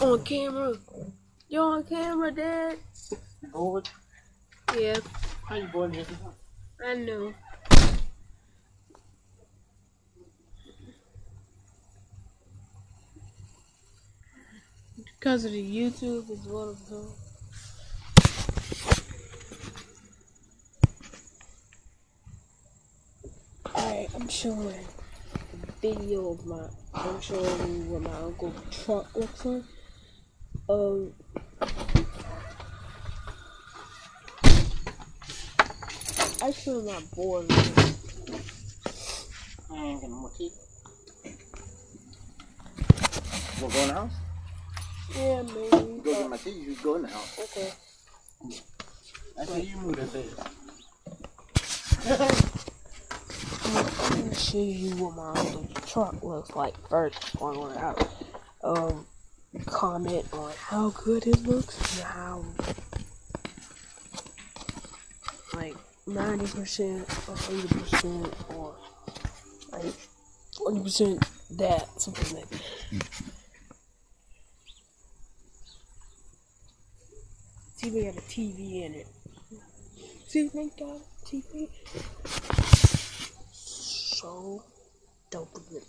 On camera. You're on camera, Dad. You bored? Yeah, How you bored, Jesse? I know. Because of the YouTube is one of them. Alright, I'm showing a video of I'm showing you what my uncle's truck looks like. I feel not bored with it. I ain't got no more teeth. You wanna go in the house? Yeah, maybe. Go get my teeth, you go in the house. Okay. Actually, you move that fast. I'm gonna show you what my uncle's truck looks like first before I go out. Comment on how good it looks and how like 90% or 80% or like 20% that, something like that. See, we got a TV in it. See, we got a TV. So, don't forget.